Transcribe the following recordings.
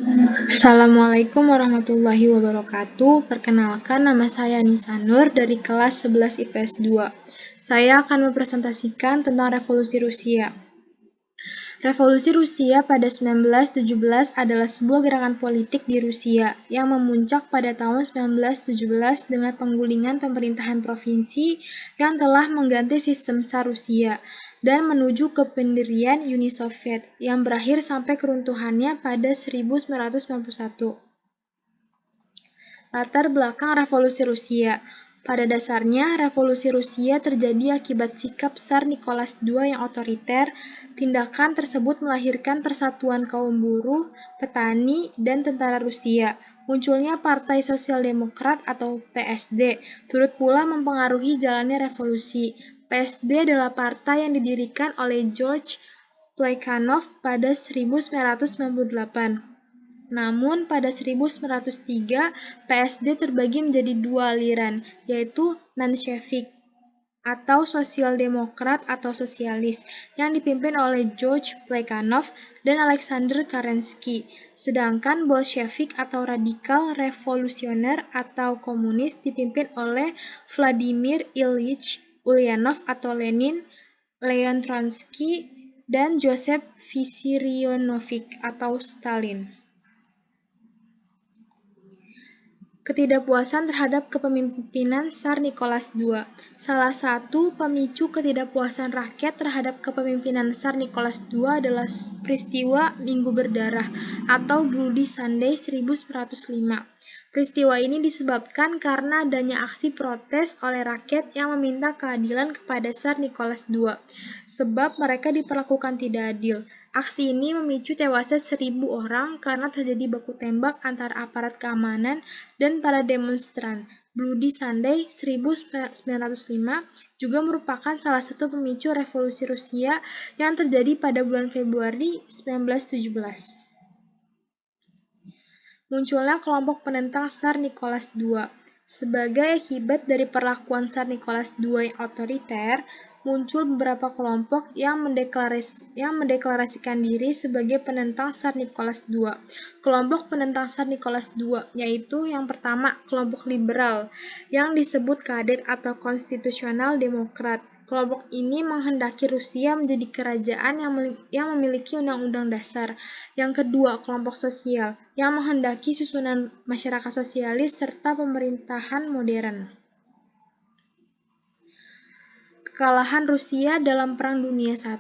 Assalamualaikum warahmatullahi wabarakatuh. Perkenalkan, nama saya Nisa Nur dari kelas 11 IPS 2. Saya akan mempresentasikan tentang Revolusi Rusia. Revolusi Rusia pada 1917 adalah sebuah gerakan politik di Rusia yang memuncak pada tahun 1917 dengan penggulingan pemerintahan provinsi yang telah mengganti sistem Tsar Rusia dan menuju ke pendirian Uni Soviet yang berakhir sampai keruntuhannya pada 1991. Latar belakang Revolusi Rusia. Pada dasarnya, Revolusi Rusia terjadi akibat sikap Tsar Nicholas II yang otoriter. Tindakan tersebut melahirkan persatuan kaum buruh, petani, dan tentara Rusia. Munculnya Partai Sosial Demokrat atau PSD, turut pula mempengaruhi jalannya revolusi. PSD adalah partai yang didirikan oleh George Plekhanov pada 1998. Namun pada 1903, PSD terbagi menjadi dua aliran, yaitu Menshevik atau Sosial Demokrat atau Sosialis, yang dipimpin oleh George Plekhanov dan Alexander Kerensky. Sedangkan Bolshevik atau Radikal Revolusioner atau Komunis dipimpin oleh Vladimir Ilyich Ulyanov atau Lenin, Leon Trotsky, dan Joseph Vissarionovich atau Stalin. Ketidakpuasan terhadap kepemimpinan Tsar Nicholas II. Salah satu pemicu ketidakpuasan rakyat terhadap kepemimpinan Tsar Nicholas II adalah peristiwa Minggu Berdarah atau Bloody Sunday 1905. Peristiwa ini disebabkan karena adanya aksi protes oleh rakyat yang meminta keadilan kepada Tsar Nicholas II, sebab mereka diperlakukan tidak adil. Aksi ini memicu tewasnya 1.000 orang karena terjadi baku tembak antara aparat keamanan dan para demonstran. Bloody Sunday 1905 juga merupakan salah satu pemicu revolusi Rusia yang terjadi pada bulan Februari 1917. Munculnya kelompok penentang Tsar Nicholas II. Sebagai akibat dari perlakuan Tsar Nicholas II yang otoriter, muncul beberapa kelompok yang mendeklarasikan diri sebagai penentang Tsar Nicholas II. Kelompok penentang Tsar Nicholas II yaitu yang pertama, kelompok liberal, yang disebut Kadet atau Konstitusional Demokrat. Kelompok ini menghendaki Rusia menjadi kerajaan yang memiliki undang-undang dasar. Yang kedua, kelompok sosial, yang menghendaki susunan masyarakat sosialis serta pemerintahan modern. Kekalahan Rusia dalam Perang Dunia I.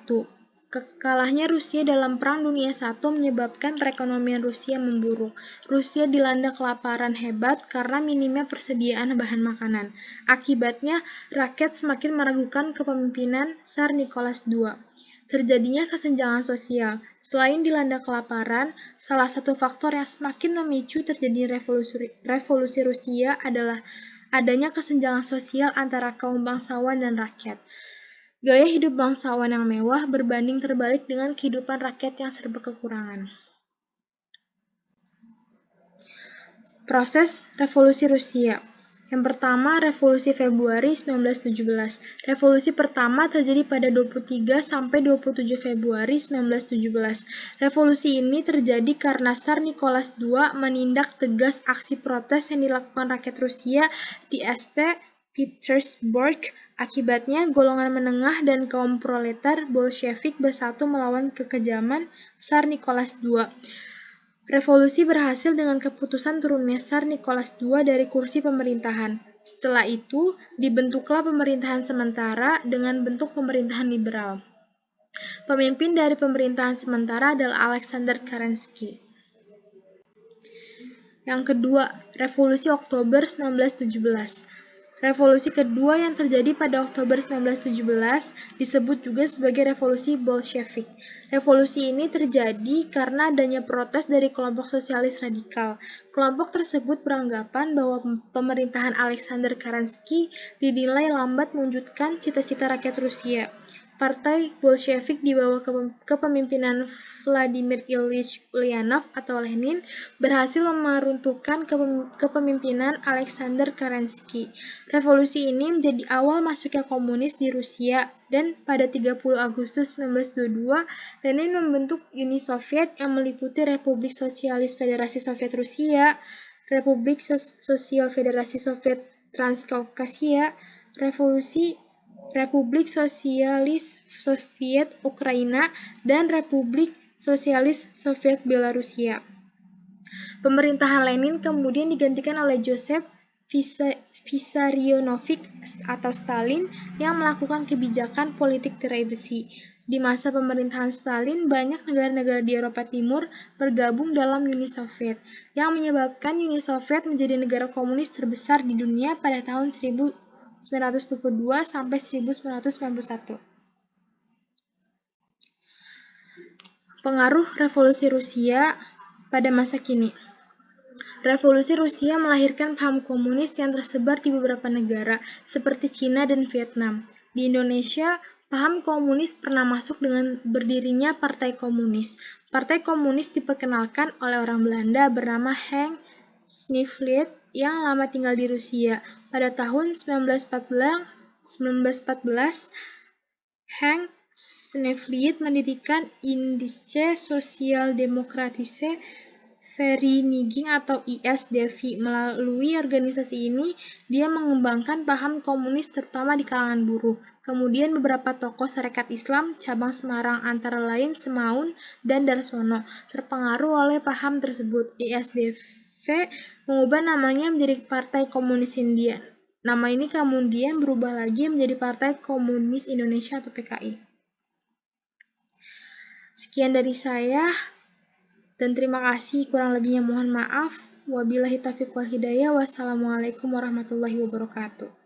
Kalahnya Rusia dalam Perang Dunia I menyebabkan perekonomian Rusia memburuk. Rusia dilanda kelaparan hebat karena minimnya persediaan bahan makanan. Akibatnya, rakyat semakin meragukan kepemimpinan Tsar Nicholas II. Terjadinya kesenjangan sosial. Selain dilanda kelaparan, salah satu faktor yang semakin memicu terjadi revolusi Rusia adalah adanya kesenjangan sosial antara kaum bangsawan dan rakyat. Gaya hidup bangsawan yang mewah berbanding terbalik dengan kehidupan rakyat yang serba kekurangan. Proses revolusi Rusia. Yang pertama, Revolusi Februari 1917. Revolusi pertama terjadi pada 23 sampai 27 Februari 1917. Revolusi ini terjadi karena Tsar Nicholas II menindak tegas aksi protes yang dilakukan rakyat Rusia di St. Petersburg. Akibatnya, golongan menengah dan kaum proletar Bolshevik bersatu melawan kekejaman Tsar Nicholas II. Revolusi berhasil dengan keputusan turunnya Tsar Nicholas II dari kursi pemerintahan. Setelah itu, dibentuklah pemerintahan sementara dengan bentuk pemerintahan liberal. Pemimpin dari pemerintahan sementara adalah Alexander Kerensky. Yang kedua, Revolusi Oktober 1917. Revolusi kedua yang terjadi pada Oktober 1917 disebut juga sebagai Revolusi Bolshevik. Revolusi ini terjadi karena adanya protes dari kelompok sosialis radikal. Kelompok tersebut beranggapan bahwa pemerintahan Alexander Kerensky dinilai lambat mewujudkan cita-cita rakyat Rusia. Partai Bolshevik di bawah kepemimpinan Vladimir Ilyich Ulyanov atau Lenin berhasil meruntuhkan kepemimpinan Alexander Kerensky. Revolusi ini menjadi awal masuknya komunis di Rusia, dan pada 30 Agustus 1922, Lenin membentuk Uni Soviet yang meliputi Republik Sosialis Federasi Soviet Rusia, Republik Sosial Federasi Soviet Transkaukasia, Republik Sosialis Soviet Ukraina, dan Republik Sosialis Soviet Belarusia. Pemerintahan Lenin kemudian digantikan oleh Joseph Vissarionovich atau Stalin yang melakukan kebijakan politik tirai besi. Di masa pemerintahan Stalin, banyak negara-negara di Eropa Timur bergabung dalam Uni Soviet, yang menyebabkan Uni Soviet menjadi negara komunis terbesar di dunia pada tahun 1922 sampai 1991. Pengaruh Revolusi Rusia pada masa kini. Revolusi Rusia melahirkan paham komunis yang tersebar di beberapa negara, seperti Cina dan Vietnam. Di Indonesia, paham komunis pernah masuk dengan berdirinya Partai Komunis. Partai Komunis diperkenalkan oleh orang Belanda bernama Henk Sniffliet yang lama tinggal di Rusia. Pada tahun 1914, Henk Sniffliet mendirikan Indische Sozialdemokratische Vereniging atau ISDV. Melalui organisasi ini, dia mengembangkan paham komunis terutama di kalangan buruh. Kemudian beberapa tokoh Sarekat Islam cabang Semarang antara lain Semaun dan Darsono terpengaruh oleh paham tersebut. ISDV mengubah namanya menjadi Partai Komunis India. Nama ini kemudian berubah lagi menjadi Partai Komunis Indonesia atau PKI. Sekian dari saya. Dan terima kasih, kurang lebihnya mohon maaf. Wabillahi taufiq wal hidayah. Wassalamualaikum warahmatullahi wabarakatuh.